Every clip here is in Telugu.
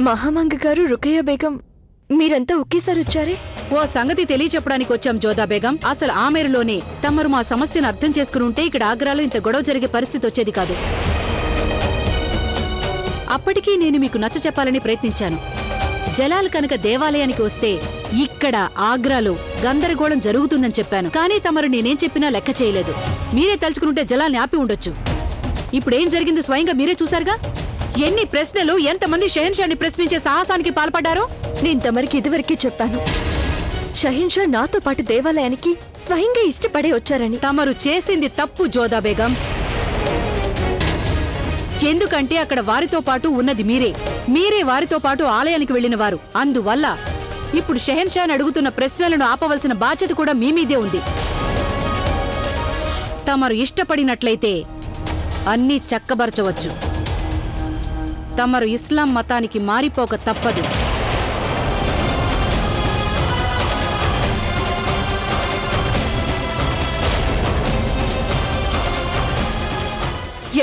మహామంగ గారు, రుకయ్య బేగం, మీరంతా ఒకేసారి వచ్చారే? ఓ సంగతి తెలియచెప్పడానికి వచ్చాం జోదా బేగం. అసలు ఆ మేరలోనే తమరు మా సమస్యను అర్థం చేసుకుని ఉంటే ఇక్కడ ఆగ్రాలో ఇంత గొడవ జరిగే పరిస్థితి వచ్చేది కాదు. అప్పటికీ నేను మీకు నచ్చ చెప్పాలని ప్రయత్నించాను. జలాల్ కనుక దేవాలయానికి వస్తే ఇక్కడ ఆగ్రాలో గందరగోళం జరుగుతుందని చెప్పాను. కానీ తమరు నేనేం చెప్పినా లెక్క చేయలేదు. మీరే తలుచుకుంటే జలాల్ని ఆపి ఉండొచ్చు. ఇప్పుడేం జరిగిందో స్వయంగా మీరే చూశారుగా. ఎన్ని ప్రశ్నలు, ఎంతమంది షహన్షాని ప్రశ్నించే సాహసానికి పాల్పడ్డారో. నేను తమరికి ఇదివరకే చెప్పాను, షహీన్షా నాతో పాటు దేవాలయానికి స్వయంగా ఇష్టపడే వచ్చారని. తమరు చేసింది తప్పు జోదా బేగం. ఎందుకంటే అక్కడ వారితో పాటు ఉన్నది మీరే వారితో పాటు ఆలయానికి వెళ్లిన వారు. అందువల్ల ఇప్పుడు షహన్షాని అడుగుతున్న ప్రశ్నలను ఆపవలసిన బాధ్యత కూడా మీ మీదే ఉంది. తమరు ఇష్టపడినట్లయితే అన్నీ చక్కబరచవచ్చు. తమరు ఇస్లాం మతానికి మారిపోక తప్పదు.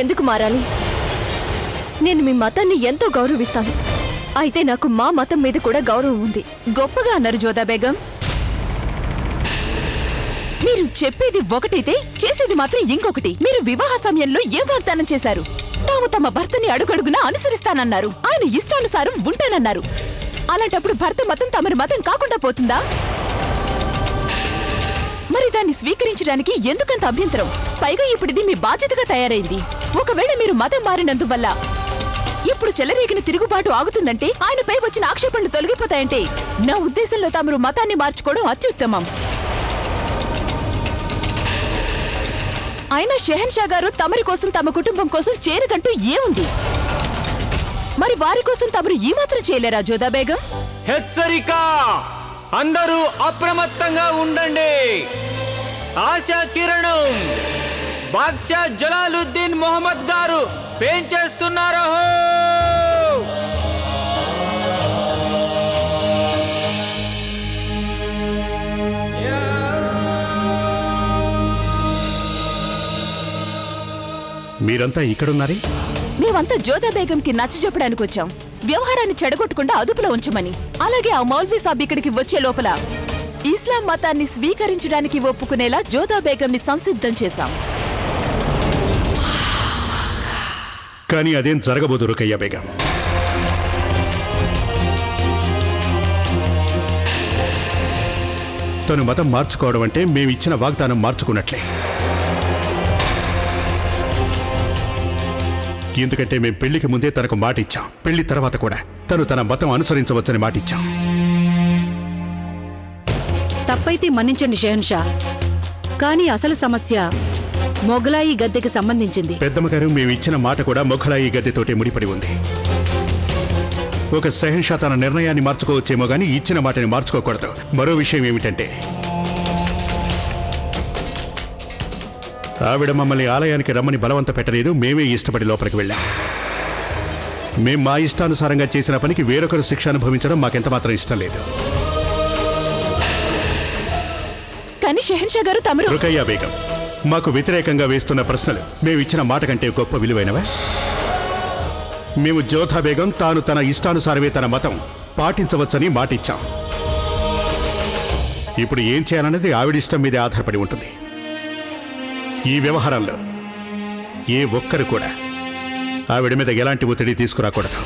ఎందుకు మారాలి? నేను మీ మతాన్ని ఎంతో గౌరవిస్తాను. అయితే నాకు మా మతం మీద కూడా గౌరవం ఉంది. గొప్పగా అన్నారు జోదా బేగం. మీరు చెప్పేది ఒకటైతే చేసేది మాత్రం ఇంకొకటి. మీరు వివాహ సమయంలో ఏ వాగ్దానం చేశారు? తాము తమ భర్తని అడుగడుగునా అనుసరిస్తానన్నారు. ఆయన ఇష్టానుసారం ఉంటానన్నారు. అలాంటప్పుడు భర్త మతం తమరి మతం కాకుండా పోతుందా? మరి దాన్ని స్వీకరించడానికి ఎందుకంత అభ్యంతరం? పైగా ఇప్పుడు ఇది మీ బాధ్యతగా తయారైంది. ఒకవేళ మీరు మతం మారినందువల్ల ఇప్పుడు చెలరేగిన తిరుగుబాటు ఆగుతుందంటే, ఆయనపై వచ్చిన ఆక్షేపణలు తొలగిపోతాయంటే, నా ఉద్దేశంలో తమరు మతాన్ని మార్చుకోవడం అత్యుత్తమం. అయినా షెహన్షా గారు తమరి కోసం, తమ కుటుంబం కోసం చేరదంటూ ఏముంది? మరి వారి కోసం తమరు ఈ మాత్రం చేయలేరా జోదా బేగం? హెచ్చరిక! అందరూ అప్రమత్తంగా ఉండండి. ఆశా కిరణం బాద్షా జలాలుద్దీన్ మొహమ్మద్ గారు పెంచేస్తున్నారు. మీరంతా ఇక్కడున్నారే? మేమంతా జోదా బేగంకి నచ్చ చెప్పడానికి వచ్చాం. వ్యవహారాన్ని చెడగొట్టకుండా అదుపులో ఉంచమని. అలాగే ఆ మౌల్వీ సాబ్ ఇక్కడికి వచ్చే లోపల ఇస్లాం మతాన్ని స్వీకరించడానికి ఒప్పుకునేలా జోదా బేగంని సంసిద్ధం చేశాం. కానీ అదేం జరగబోదు రుకయ్య బేగం. తను మతం మార్చుకోవడం అంటే మేమిచ్చిన వాగ్దానం మార్చుకున్నట్లే. ఎందుకంటే మేం పెళ్లికి ముందే తనకు మాట ఇచ్చాం. పెళ్లి తర్వాత కూడా తను తన మతం అనుసరించవచ్చని మాట ఇచ్చాం. తప్పైతే మన్నించండి షెహన్షా. కానీ అసలు సమస్య మొఘలాయి గద్దెకి సంబంధించింది. పెద్దమ్మగారు, మేము ఇచ్చిన మాట కూడా మొఘలాయి గద్దెతోటే ముడిపడి ఉంది. ఒక షెహన్షా తన నిర్ణయాన్ని మార్చుకోవచ్చేమో గానీ ఇచ్చిన మాటని మార్చుకోకూడదు. మరో విషయం ఏమిటంటే, ఆవిడ మమ్మల్ని ఆలయానికి రమ్మని బలవంత పెట్టలేదు. మేమే ఇష్టపడి లోపలికి వెళ్ళాం. మేం మా ఇష్టానుసారంగా చేసిన పనికి వేరొకరు శిక్ష అనుభవించడం మాకెంత మాత్రం ఇష్టం లేదు. కానీ షెహన్షా గారు తమరు... రుకయ్య బేగం, మాకు వ్యతిరేకంగా వేస్తున్న ప్రశ్నలు మేమిచ్చిన మాట కంటే గొప్ప విలువైనవా? మేము జోధా బేగం తాను తన ఇష్టానుసారమే తన మతం పాటించవచ్చని మాటిచ్చాం. ఇప్పుడు ఏం చేయాలన్నది ఆవిడిష్టం మీదే ఆధారపడి ఉంటుంది. ఈ వ్యవహారంలో ఏ ఒక్కరు కూడా ఆవిడ మీద ఎలాంటి ఒత్తిడి తీసుకురాకూడదు.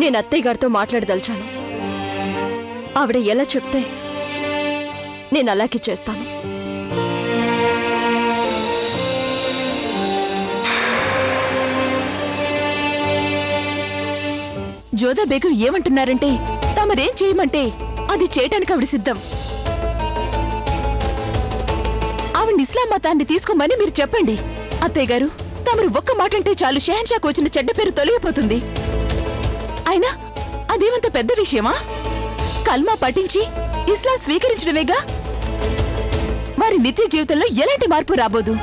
నేను అత్తయ్య గారితో మాట్లాడదలిచాను. ఆవిడ ఎలా చెప్తే నేను అలాగే చేస్తాను. జోదా బేగం ఏమంటున్నారంటే, తమరేం చేయమంటే అది చేయడానికి ఆవిడ సిద్ధం. ఆవిడ ఇస్లాం మతాన్ని తీసుకోమని మీరు చెప్పండి. అత్తయ్య గారు, తమరు ఒక్క మాట అంటే చాలు షెహన్షాకు వచ్చిన చెడ్డ పేరు తొలగిపోతుంది. అయినా అదేమంత పెద్ద విషయమా? కల్మా పఠించి ఇస్లాం స్వీకరించడమేగా. వారి నిత్య జీవితంలో ఎలాంటి మార్పు రాబోదు.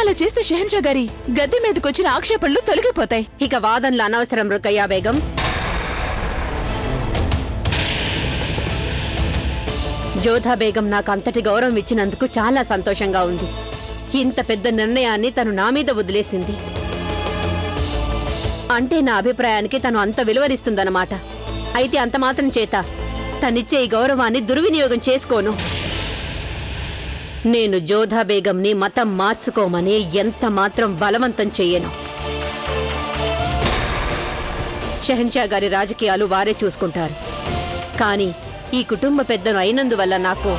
అలా చేస్తే షెహన్షా గారి గద్దె మీదకొచ్చిన ఆక్షేపణలు తొలగిపోతాయి. ఇక వాదనలు అనవసరం రుకయ్య బేగం. జోధా బేగం నాకు అంతటి గౌరవం ఇచ్చినందుకు చాలా సంతోషంగా ఉంది. ఇంత పెద్ద నిర్ణయాన్ని తను నా మీద వదిలేసింది అంటే నా అభిప్రాయానికి తను అంత విలువనిస్తుందన్నమాట. అయితే అంత మాత్రం చేత తనిచ్చే ఈ గౌరవాన్ని దుర్వినియోగం చేసుకోను. నేను జోధా బేగంని మతం మార్చుకోమని ఎంత మాత్రం బలవంతం చెయ్యను. షెహన్షా గారి రాజకీయాలు వారే చూసుకుంటారు. కానీ ఈ కుటుంబ పెద్దను అయినందువల్ల నాకు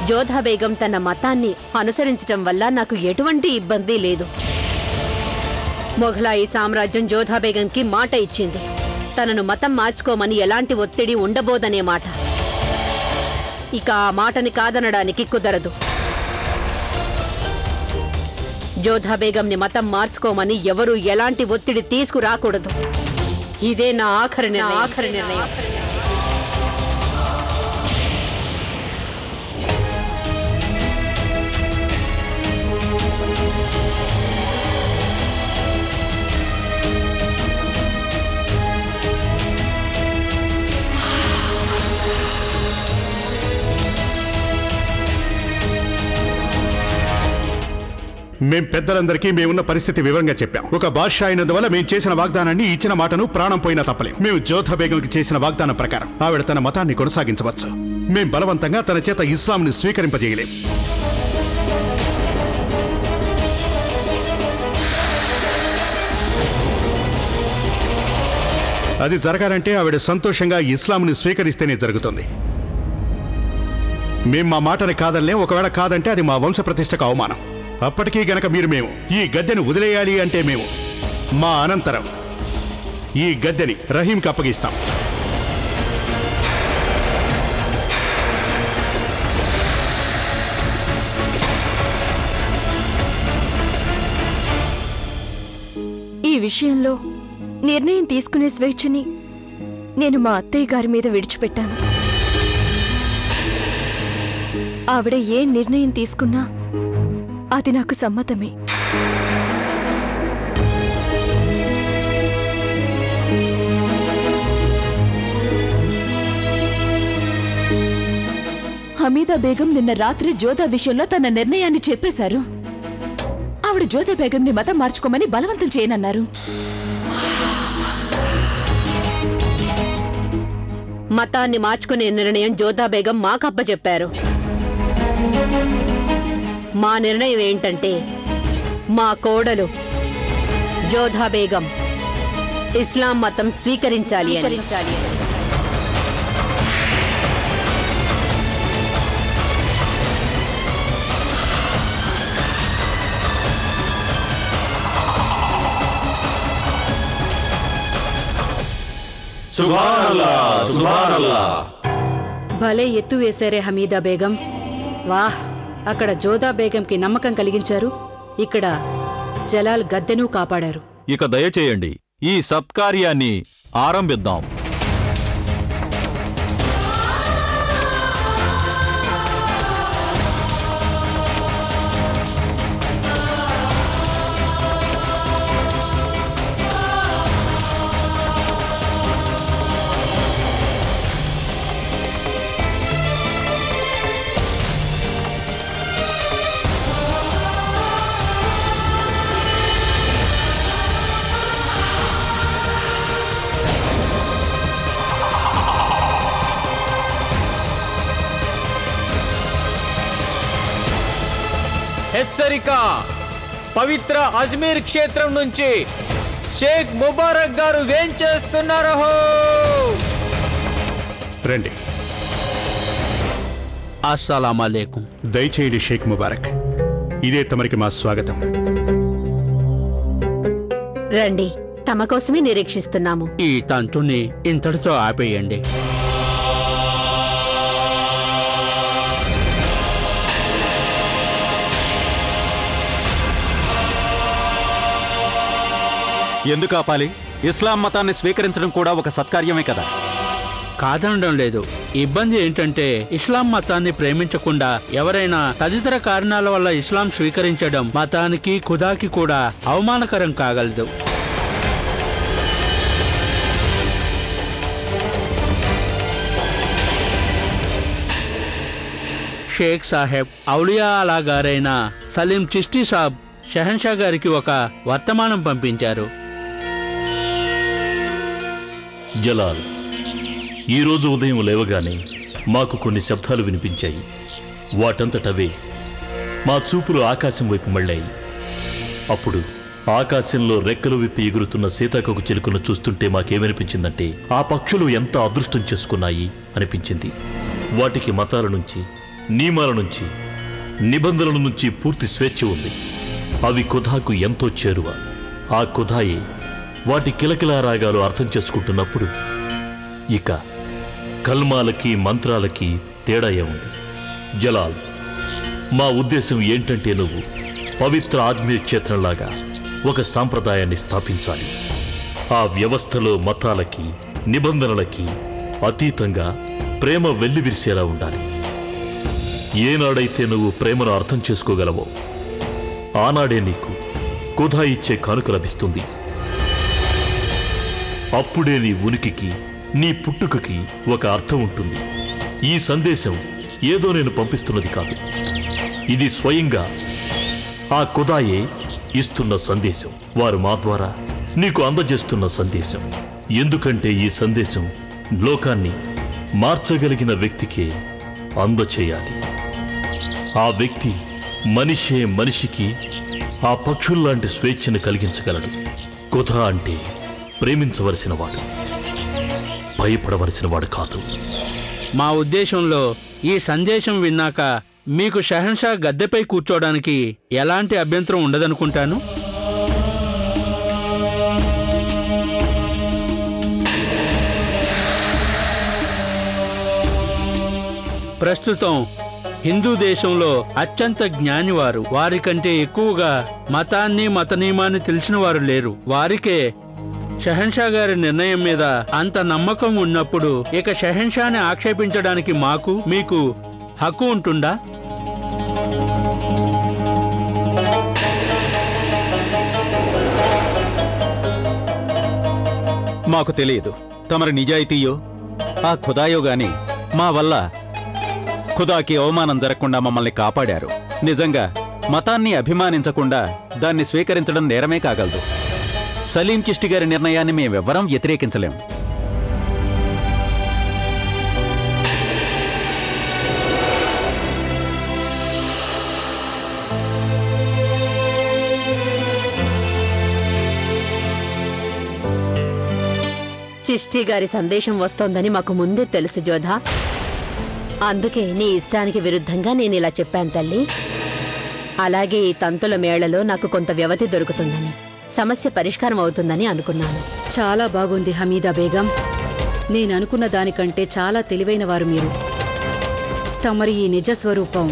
జోధా బేగం తన మతాన్ని అనుసరించటం వల్ల నాకు ఎటువంటి ఇబ్బంది లేదు. మొఘలాయి సామ్రాజ్యం జోధా బేగంకి మాట ఇచ్చింది. తనను మతం మార్చుకోమని ఎలాంటి ఒత్తిడి ఉండబోదనే మాట. ఇక ఆ మాటని కాదనడానికి కుదరదు. జోధా బేగంని మతం మార్చుకోమని ఎవరూ ఎలాంటి ఒత్తిడి తీసుకురాకూడదు. ఇదే నా ఆఖరి నిర్ణయం. మేం పెద్దలందరికీ మేమున్న పరిస్థితి వివరంగా చెప్పాం. ఒక బాద్షా అయినందువల్ల మేము చేసిన వాగ్దానాన్ని, ఇచ్చిన మాటను ప్రాణం పోయినా తప్పలేం. మేము జోధా బేగంకి చేసిన వాగ్దానం ప్రకారం ఆవిడ తన మతాన్ని కొనసాగించవచ్చు. మేం బలవంతంగా తన చేత ఇస్లాంని స్వీకరింపజేయలేం. అది జరగాలంటే ఆవిడ సంతోషంగా ఇస్లాంని స్వీకరిస్తేనే జరుగుతుంది. మేం మా మాటని కాదనిలేం. ఒకవేళ కాదంటే అది మా వంశ ప్రతిష్టకు అవమానం. అప్పటికీ గనక మేము ఈ గద్దెను వదిలేయాలి అంటే మేము మా అనంతరం ఈ గద్దెని రహీంకి అప్పగిస్తాం. ఈ విషయంలో నిర్ణయం తీసుకునే స్వేచ్ఛని నేను మా అత్తయ్య గారి మీద విడిచిపెట్టాను. ఆవిడ ఏ నిర్ణయం తీసుకున్నా అది నాకు సమ్మతమే. హమీదా బేగం నిన్న రాత్రి జోధా విషయంలో తన నిర్ణయాన్ని చెప్పేశారు. ఆవిడ జోధా బేగంని మతం మార్చుకోమని బలవంతం చేయనన్నారు. మతాన్ని మార్చుకునే నిర్ణయం జోధా బేగం మాకప్పచెప్పారు. మా నిర్ణయం ఏంటంటే మా కోడలు జోధా బేగం ఇస్లాం మతం స్వీకరించాలి అని. సుబ్హానల్లాహ్, సుబ్హానల్లాహ్. భలే ఎత్తు వేశారే హమీదా బేగం. వాహ్! అక్కడ జోధా బేగంకి నమ్మకం కలిగించారు, ఇక్కడ జలాల్ గద్దెను కాపాడారు. ఇక దయచేయండి, ఈ సత్కార్యాన్ని ఆరంభిద్దాం. హెచ్చరిక! పవిత్ర అజ్మీర్ క్షేత్రం నుంచి షేక్ ముబారక్ గారు ఏం చేస్తున్నారు? రండి. అస్సలాము అలైకుం. దయచేయండి షేక్ ముబారక్. ఇదే తమరికి మా స్వాగతం. రండి, తమ కోసమే నిరీక్షిస్తున్నాము. ఈ తంతుని ఇంతటితో ఆపేయండి. ఎందుకు ఆపాలి? ఇస్లాం మతాన్ని స్వీకరించడం కూడా ఒక సత్కార్యమే కదా. కాదనడం లేదు. ఇబ్బంది ఏంటంటే ఇస్లాం మతాన్ని ప్రేమించకుండా ఎవరైనా తదితర కారణాల వల్ల ఇస్లాం స్వీకరించడం మతానికి, ఖుదాకి కూడా అవమానకరం కాగలదు. షేక్ సాహెబ్ ఔలియా అలా గారైన సలీం చిష్టీ సాబ్ షహన్షా గారికి ఒక వర్తమానం పంపించారు. జలాల్, ఈరోజు ఉదయం లేవగానే మాకు కొన్ని శబ్దాలు వినిపించాయి. వాటంతటవే మా చూపులు ఆకాశం వైపు మళ్ళాయి. అప్పుడు ఆకాశంలో రెక్కలు విప్పి ఎగురుతున్న సీతాకోక చిలుకను చూస్తుంటే మాకేమనిపించిందంటే ఆ పక్షులు ఎంత అదృష్టం చేసుకున్నాయి అనిపించింది. వాటికి మతాల నుంచి, నియమాల నుంచి, నిబంధనల నుంచి పూర్తి స్వేచ్ఛ ఉంది. అవి ఖుదాకు ఎంతో చేరువ. ఆ ఖుదాయే వాటి కిలకిలా రాగాలు అర్థం చేసుకుంటున్నప్పుడు ఇక కల్మాలకి మంత్రాలకి తేడా ఏముంది? జలాల్, మా ఉద్దేశం ఏంటంటే నువ్వు పవిత్ర ఆజ్మీర్ క్షేత్రంలాగా ఒక సాంప్రదాయాన్ని స్థాపించాలి. ఆ వ్యవస్థలో మతాలకి, నిబంధనలకి అతీతంగా ప్రేమ వెల్లివిరిసేలా ఉండాలి. ఏనాడైతే నువ్వు ప్రేమను అర్థం చేసుకోగలవో ఆనాడే నీకు ఖుదా ఇచ్చే కానుక లభిస్తుంది. అప్పుడే నీ ఉనికికి, నీ పుట్టుకకి ఒక అర్థం ఉంటుంది. ఈ సందేశం ఏదో నేను పంపిస్తున్నది కాదు. ఇది స్వయంగా ఆ ఖుదాయే ఇస్తున్న సందేశం. వారు మా ద్వారా నీకు అందజేస్తున్న సందేశం. ఎందుకంటే ఈ సందేశం లోకాన్ని మార్చగలిగిన వ్యక్తికే అందచేయాలి. ఆ వ్యక్తి మనిషే మనిషికి ఆ పక్షుల్లాంటి స్వేచ్ఛను కలిగించగలడు. ఖుదా అంటే ప్రేమించవలసిన వాడు, భయపడవలసిన వాడు కాదు. మా ఉద్దేశంలో ఈ సందేశం విన్నాక మీకు షహన్షా గద్దెపై కూర్చోవడానికి ఎలాంటి అభ్యంతరం ఉండదనుకుంటాను. ప్రస్తుతం హిందూ దేశంలో అత్యంత జ్ఞానివారు. వారికంటే ఎక్కువగా మతాన్ని, మత నియమాన్ని తెలిసిన వారు లేరు. వారికే షహన్షా గారి నిర్ణయం మీద అంత నమ్మకం ఉన్నప్పుడు ఇక షహన్షాని ఆక్షేపించడానికి మాకు, మీకు హక్కు ఉంటుందా? మాకు తెలియదు తమరి నిజాయితీయో ఆ ఖుదాయో గాని మా వల్ల ఖుదాకి అవమానం జరగకుండా మమ్మల్ని కాపాడారు. నిజంగా మతాన్ని అభిమానించకుండా దాన్ని స్వీకరించడం నేరమే కాగలదు. సలీం చిష్టి గారి నిర్ణయాన్ని మేమెవ్వరం వ్యతిరేకించలేం. చిష్టి గారి సందేశం వస్తోందని మాకు ముందే తెలుసు జోధా. అందుకే నీ ఇష్టానికి విరుద్ధంగా నేను ఇలా చెప్పాను తల్లి. అలాగే ఈ తంతుల మేళలో నాకు కొంత వ్యవధి దొరుకుతుందని, సమస్య పరిష్కారం అవుతుందని అనుకున్నాను. చాలా బాగుంది హమీదా బేగం. నేను అనుకున్న దానికంటే చాలా తెలివైన వారు మీరు. తమరి ఈ నిజ స్వరూపం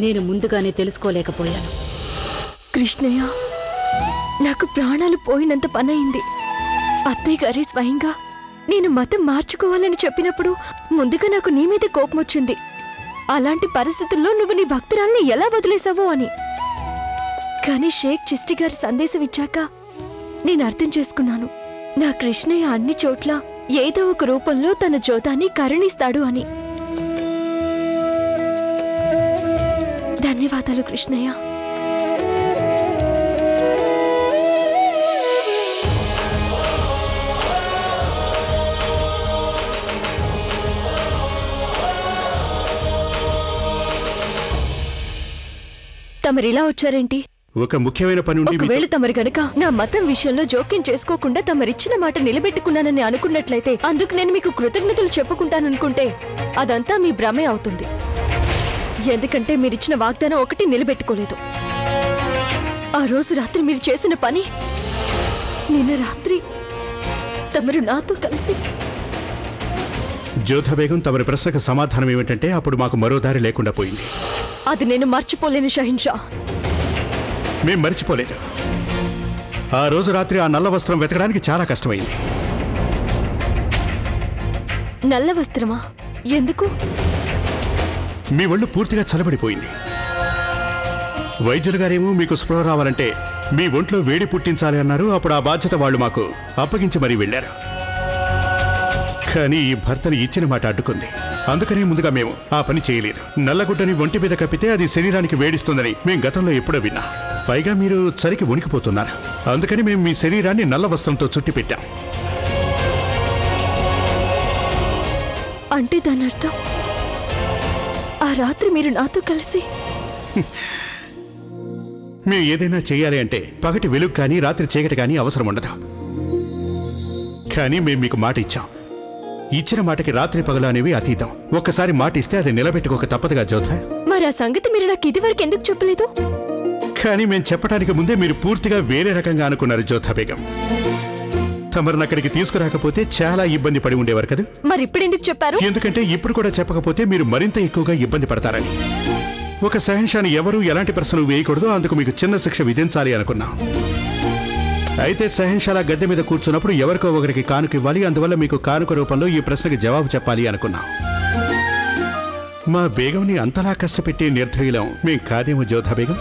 నేను ముందుగానే తెలుసుకోలేకపోయాను. కృష్ణయ్య, నాకు ప్రాణాలు పోయినంత పనయింది. అత్తయ్య గారి స్వయంగా నేను మతం మార్చుకోవాలని చెప్పినప్పుడు ముందుగా నాకు నీ మీద కోపం వచ్చింది. అలాంటి పరిస్థితుల్లో నువ్వు నీ భక్తురాల్ని ఎలా వదిలేసావో అని. కానీ షేక్ చిష్టి గారి సందేశం ఇచ్చాక నేను అర్థం చేసుకున్నాను, నా కృష్ణయ్య అన్ని చోట్ల ఏదో ఒక రూపంలో తన జ్యోతాన్ని కరుణిస్తాడు అని. ధన్యవాదాలు కృష్ణయ్య. తమరిలా వచ్చారేంటి? ఒక ముఖ్యమైన పని ఉండి ఒకవేళ తమరు గనక నా మతం విషయంలో జోక్యం చేసుకోకుండా తమరిచ్చిన మాట నిలబెట్టుకున్నానని అనుకున్నట్లయితే అందుకు నేను మీకు కృతజ్ఞతలు చెప్పుకుంటాననుకుంటే అదంతా మీ భ్రమే అవుతుంది. ఎందుకంటే మీరిచ్చిన వాగ్దానం ఒకటి నిలబెట్టుకోలేదు. ఆ రోజు రాత్రి మీరు చేసిన పని, నిన్న రాత్రి తమరు నాతో కలిసి. జోధా బేగం, తమరి ప్రశ్నకు సమాధానం ఏమిటంటే అప్పుడు మాకు మరో దారి లేకుండా పోయింది. అది నేను మర్చిపోలేను షహిన్షా. మేం మర్చిపోలేదు. ఆ రోజు రాత్రి ఆ నల్ల వస్త్రం వెతకడానికి చాలా కష్టమైంది. నల్ల వస్త్రమా? ఎందుకు? మీ ఒళ్ళు పూర్తిగా చల్లబడిపోయింది. వైద్యులు గారేమో మీకు స్పృహ రావాలంటే మీ ఒంట్లో వేడి పుట్టించాలి అన్నారు. అప్పుడు ఆ బాధ్యత వాళ్ళు మాకు అప్పగించి మరీ వెళ్ళారు. కానీ ఈ భర్తని ఇచ్చిన మాట అడ్డుకుంది. అందుకని ముందుగా మేము ఆ పని చేయలేదు. నల్లగుడ్డని ఒంటి మీద కప్పితే అది శరీరానికి వేడిస్తుందని మేం గతంలో ఎప్పుడో విన్నా. పైగా మీరు చలికి వణికిపోతున్నారు. అందుకని మేము మీ శరీరాన్ని నల్ల వస్త్రంతో చుట్టి పెట్టాం. అంటే దాని అర్థం ఆ రాత్రి మీరు నాతో కలిసి మేము ఏదైనా చేయాలి అంటే పగటి వెలుగు కానీ రాత్రి చీకటి కానీ అవసరం ఉండదు. కానీ మేము మీకు మాట ఇచ్చాం. ఇచ్చిన మాటకి రాత్రి పగలు అనేవి అతీతం. ఒక్కసారి మాట ఇస్తే అది నిలబెట్టుకోక తప్పదుగా జోధ. మరి ఆ సంగతి మీరు నాకు ఇదివరకు ఎందుకు చెప్పలేదు? కానీ మేము చెప్పడానికి ముందే మీరు పూర్తిగా వేరే రకంగా అనుకున్నారు జోధా బేగం. తమరిని అక్కడికి తీసుకురాకపోతే చాలా ఇబ్బంది పడి ఉండేవారు కదా. మరి ఇప్పుడు ఎందుకు చెప్పారు? ఎందుకంటే ఇప్పుడు కూడా చెప్పకపోతే మీరు మరింత ఎక్కువగా ఇబ్బంది పడతారని. ఒక సహన్షాని ఎవరూ ఎలాంటి ప్రశ్నలు వేయకూడదు, అందుకు మీకు చిన్న శిక్ష విధించాలి అనుకున్నాం. అయితే సహన్షాల గద్దె మీద కూర్చున్నప్పుడు ఎవరికో ఒకరికి కానుక ఇవ్వాలి. అందువల్ల మీకు కానుక రూపంలో ఈ ప్రశ్నకి జవాబు చెప్పాలి అనుకున్నాం. మా బేగంని అంతలా కష్టపెట్టే నిర్దయులం మేం కాదేమో జోధా బేగం.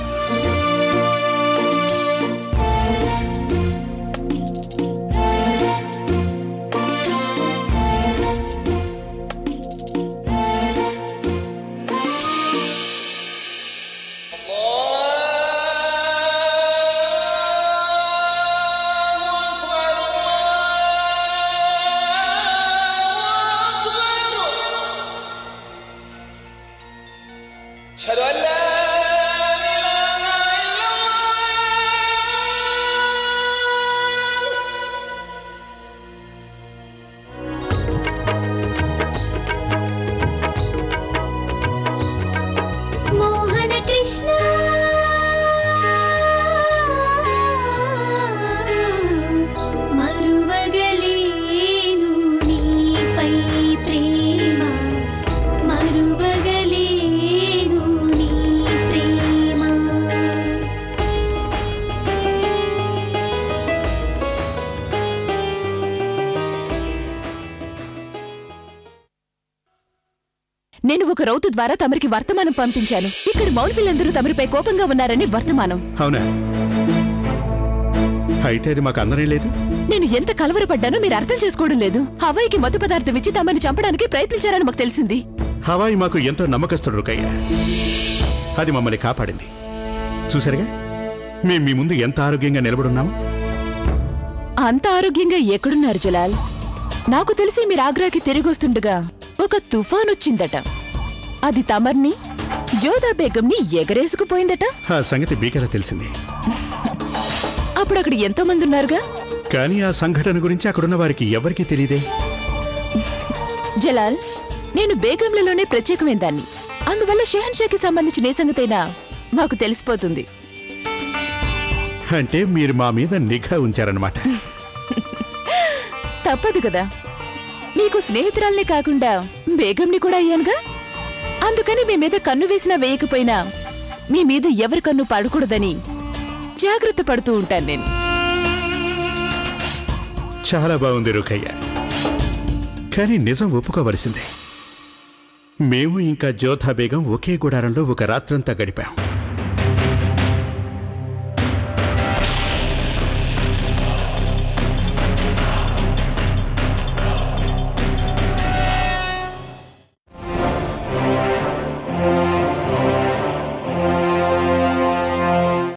నేను ఒక రౌతు ద్వారా తమరికి వర్తమానం పంపించాను. ఇక్కడ మౌన్ పిల్లందరూ తమరిపై కోపంగా ఉన్నారని వర్తమానం. అవునా? అయితే అది మాకు అందనే లేదు. నేను ఎంత కలవరపడ్డానో మీరు అర్థం చేసుకోవడం లేదు. హవాయికి మత్తు పదార్థం ఇచ్చి తమని చంపడానికి ప్రయత్నించారని మాకు తెలిసింది. హవాయి మాకు ఎంతో నమ్మకస్తుడు రుకయ్య. అది మమ్మల్ని కాపాడింది. చూసారుగా మేము మీ ముందు ఎంత ఆరోగ్యంగా నిలబడున్నాము. అంత ఆరోగ్యంగా ఎక్కడున్నారు జలాల్? నాకు తెలిసి మీరు ఆగ్రాకి తిరిగి వస్తుండగా ఒక తుఫాన్ వచ్చిందట. అది తమర్ని జోధా బేగంని ఎగరేసుకుపోయిందట. ఆ సంగతి బీకెలా తెలిసింది? అప్పుడు అక్కడ ఎంతో మంది ఉన్నారుగా. కానీ ఆ సంఘటన గురించి అక్కడున్న వారికి ఎవరికీ తెలియదే. జలాల్, నేను బేగంలలోనే ప్రత్యేకమైన దాన్ని. అందువల్ల షెహన్షాకి సంబంధించిన ఏ సంగతైనా మాకు తెలిసిపోతుంది. అంటే మీరు మా మీద నిఘా ఉంచారన్నమాట. తప్పదు కదా. మీకు స్నేహితురాల్నే కాకుండా బేగంని కూడా అయ్యానుగా. అందుకని మీ మీద కన్ను వేసినా వేయకపోయినా మీ మీద ఎవరి కన్ను పడకూడదని జాగ్రత్త పడుతూ ఉంటాను నేను. చాలా బాగుంది రుకయ్య. కానీ నిజం ఒప్పుకోవలసిందే. మేము ఇంకా జోధా బేగం ఒకే గుడారంలో ఒక రాత్రంతా గడిపాం.